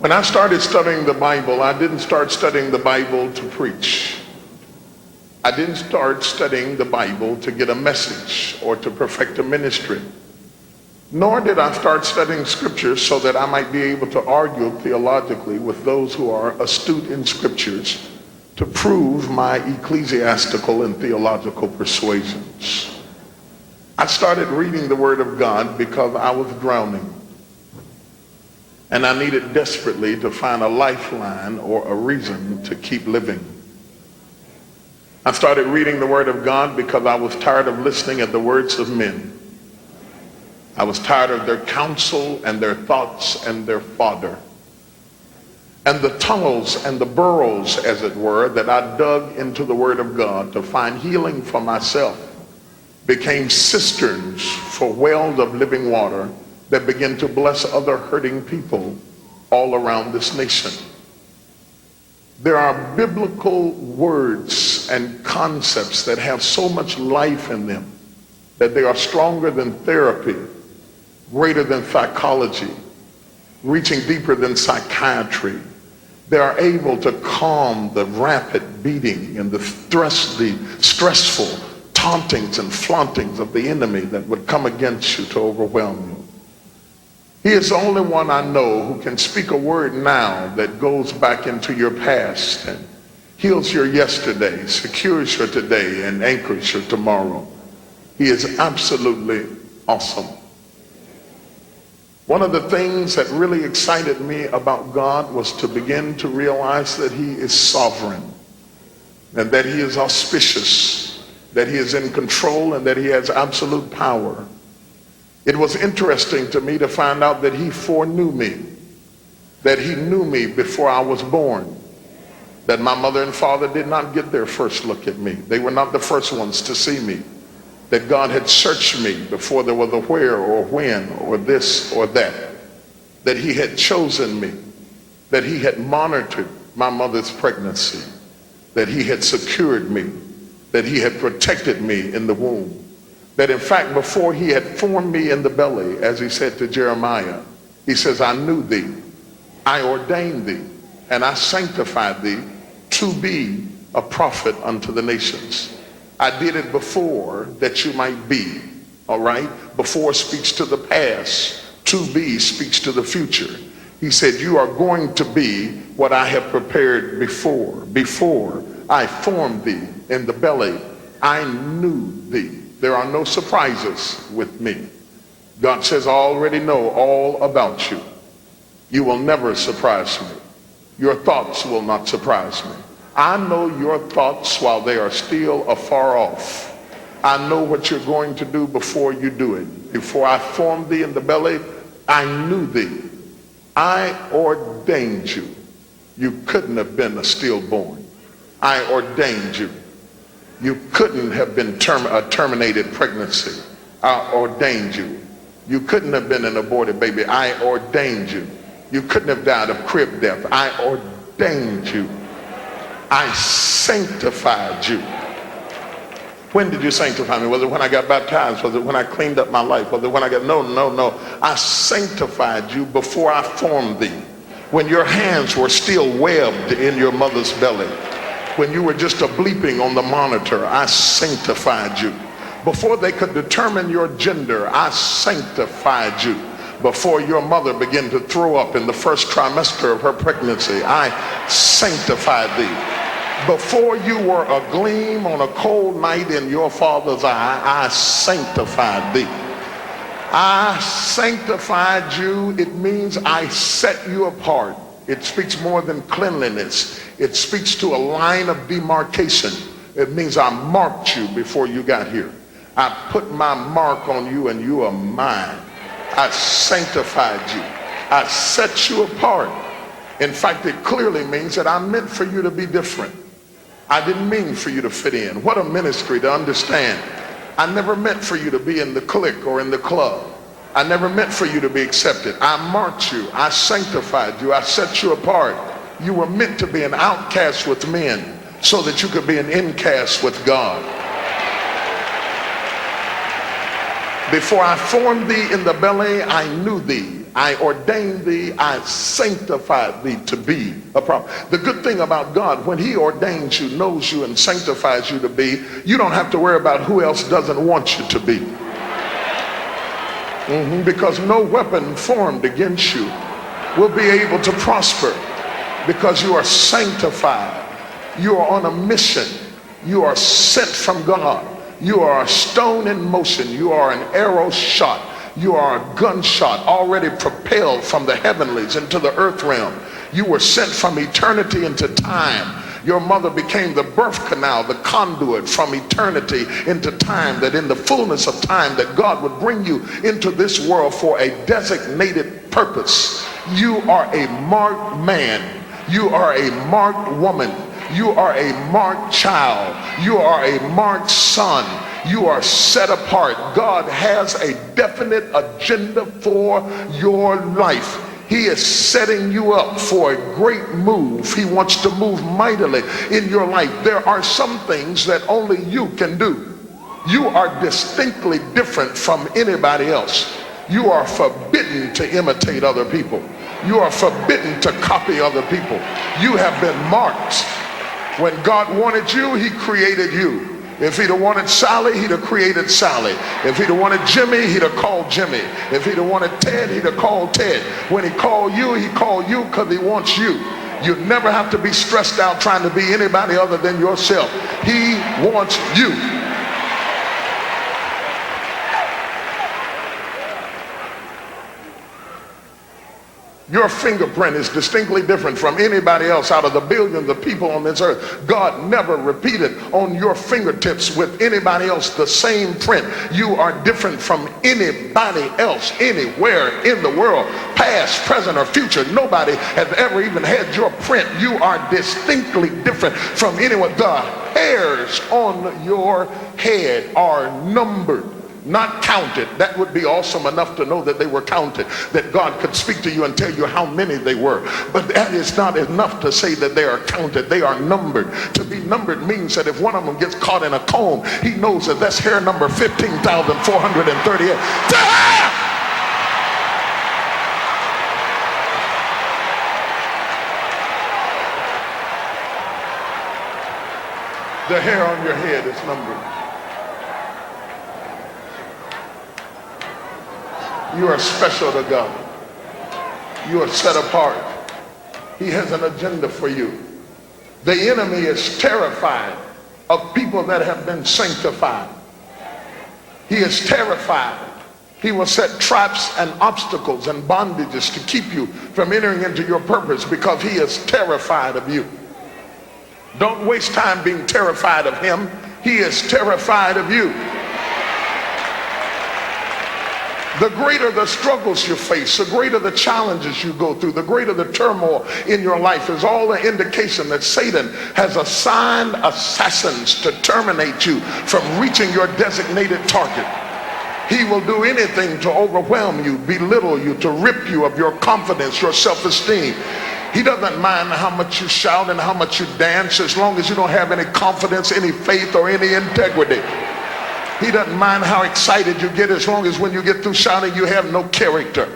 When I started studying the Bible, I didn't start studying the Bible to preach. I didn't start studying the Bible to get a message or to perfect a ministry. Nor did I start studying scriptures so that I might be able to argue theologically with those who are astute in scriptures to prove my ecclesiastical and theological persuasions. I started reading the Word of God because I was drowning. And I needed desperately to find a lifeline or a reason to keep living. I started reading the Word of God because I was tired of listening at the words of men. I was tired of their counsel and their thoughts and their fodder. And the tunnels and the burrows, as it were, that I dug into the Word of God to find healing for myself became cisterns for wells of living water that begin to bless other hurting people all around this nation. There are biblical words and concepts that have so much life in them that they are stronger than therapy, greater than psychology, reaching deeper than psychiatry. They are able to calm the rapid beating and the stressful tauntings and flauntings of the enemy that would come against you to overwhelm you. He is the only one I know who can speak a word now that goes back into your past and heals your yesterday, secures your today, and anchors your tomorrow. He is absolutely awesome. One of the things that really excited me about God was to begin to realize that he is sovereign and that he is auspicious, that he is in control, and that he has absolute power. It was interesting to me to find out that he foreknew me, that he knew me before I was born, that my mother and father did not get their first look at me. They were not the first ones to see me, that God had searched me before there was a where or when or this or that he had chosen me, that he had monitored my mother's pregnancy, that he had secured me, that he had protected me in the womb. That in fact, before he had formed me in the belly, as he said to Jeremiah, he says, I knew thee, I ordained thee, and I sanctified thee to be a prophet unto the nations. I did it before that you might be, all right? Before speaks to the past, to be speaks to the future. He said, you are going to be what I have prepared before I formed thee in the belly, I knew thee. There are no surprises with me. God says, I already know all about you. You will never surprise me. Your thoughts will not surprise me. I know your thoughts while they are still afar off. I know what you're going to do before you do it. Before I formed thee in the belly, I knew thee. I ordained you. You couldn't have been a stillborn. I ordained you. You couldn't have been a terminated pregnancy. I ordained you. You couldn't have been an aborted baby. I ordained you. You couldn't have died of crib death. I ordained you. I sanctified you. When did you sanctify me? Was it when I got baptized? Was it when I cleaned up my life? Was it when I got, no. I sanctified you before I formed thee. When your hands were still webbed in your mother's belly. When you were just a bleeping on the monitor, I sanctified you. Before they could determine your gender, I sanctified you. Before your mother began to throw up in the first trimester of her pregnancy, I sanctified thee. Before you were a gleam on a cold night in your father's eye, I sanctified thee. I sanctified you. It means I set you apart. It speaks more than cleanliness. It speaks to a line of demarcation. It means I marked you before you got here. I put my mark on you and you are mine. I sanctified you. I set you apart. In fact, it clearly means that I meant for you to be different. I didn't mean for you to fit in. What a ministry to understand. I never meant for you to be in the clique or in the club. I never meant for you to be accepted. I marked you. I sanctified you. I set you apart. You were meant to be an outcast with men so that you could be an incast with God. Before I formed thee in the belly, I knew thee. I ordained thee, I sanctified thee to be a prophet. The good thing about God, when he ordains you, knows you, and sanctifies you to be, you don't have to worry about who else doesn't want you to be. Because no weapon formed against you will be able to prosper, because you are sanctified. You are on a mission. You are sent from God. You are a stone in motion. You are an arrow shot. You are a gunshot already propelled from the heavenlies into the earth realm. You were sent from eternity into time. Your mother became the birth canal, the conduit from eternity into time, that in the fullness of time that God would bring you into this world for a designated purpose. You are a marked man. You are a marked woman. You are a marked child. You are a marked son. You are set apart. God has a definite agenda for your life. He is setting you up for a great move. He wants to move mightily in your life. There are some things that only you can do. You are distinctly different from anybody else. You are forbidden to imitate other people. You are forbidden to copy other people. You have been marked. When God wanted you, he created you. If he'd have wanted Sally, he'd have created Sally. If he'd have wanted Jimmy, he'd have called Jimmy. If he'd have wanted Ted, he'd have called Ted. When he called you because he wants you. You never have to be stressed out trying to be anybody other than yourself. He wants you. Your fingerprint is distinctly different from anybody else out of the billions of people on this earth. God never repeated on your fingertips with anybody else the same print. You are different from anybody else anywhere in the world, past, present, or future. Nobody has ever even had your print. You are distinctly different from anyone. The hairs on your head are numbered, not counted. That would be awesome enough to know that they were counted, that God could speak to you and tell you how many they were. But that is not enough to say that they are counted. They are numbered. To be numbered means that if one of them gets caught in a comb, he knows that that's hair number 15,438. The hair on your head is numbered. You are special to God. You are set apart. He has an agenda for you. The enemy is terrified of people that have been sanctified. He is terrified. He will set traps and obstacles and bondages to keep you from entering into your purpose because he is terrified of you. Don't waste time being terrified of him. He is terrified of you. The greater the struggles you face, the greater the challenges you go through, the greater the turmoil in your life is all the indication that Satan has assigned assassins to terminate you from reaching your designated target. He will do anything to overwhelm you, belittle you, to rip you of your confidence, your self-esteem. He doesn't mind how much you shout and how much you dance, as long as you don't have any confidence, any faith, or any integrity. He doesn't mind how excited you get, as long as when you get through shouting you have no character.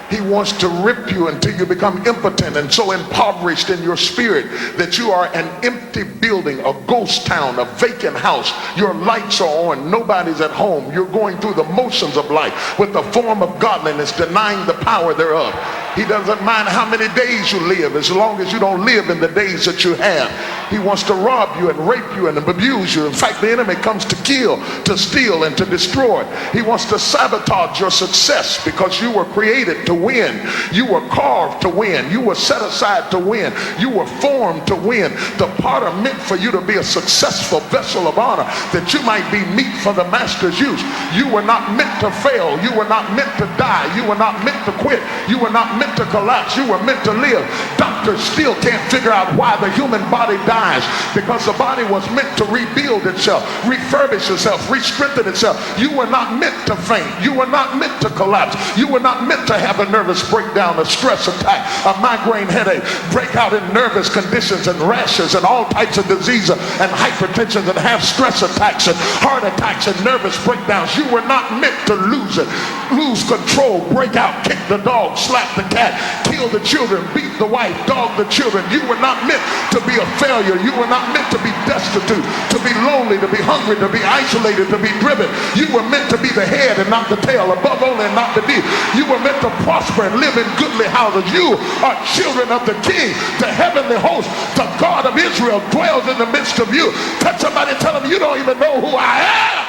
He wants to rip you until you become impotent and so impoverished in your spirit that you are an empty building, a ghost town, a vacant house. Your lights are on, nobody's at home. You're going through the motions of life with the form of godliness, denying the power thereof. He doesn't mind how many days you live, as long as you don't live in the days that you have. He wants to rob you and rape you and abuse you. In fact, the enemy comes to kill, to steal, and to destroy. He wants to sabotage your success because you were created to win. You were carved to win. You were set aside to win. You were formed to win. The potter meant for you to be a successful vessel of honor, that you might be meat for the master's use. You were not meant to fail. You were not meant to die. You were not meant to quit. You were not meant to collapse. You were meant to live. Doctor doctors still can't figure out why the human body dies, because the body was meant to rebuild itself, refurbish itself, re-strengthen itself. You were not meant to faint. You were not meant to collapse. You were not meant to have a nervous breakdown, a stress attack, a migraine headache, break out in nervous conditions and rashes and all types of disease and hypertension and have stress attacks and heart attacks and nervous breakdowns. You were not meant to lose it, lose control, break out, kick the dog, slap the cat, kill the children, beat the wife, dog the children. You were not meant to be a failure. You were not meant to be destitute, to be lonely, to be hungry, to be isolated, to be driven. You were meant to be the head and not the tail, above only and not the beneath. You were meant to prosper and live in goodly houses. You are children of the King, the heavenly host, the God of Israel dwells in the midst of you. Touch somebody, tell them, you don't even know who I am.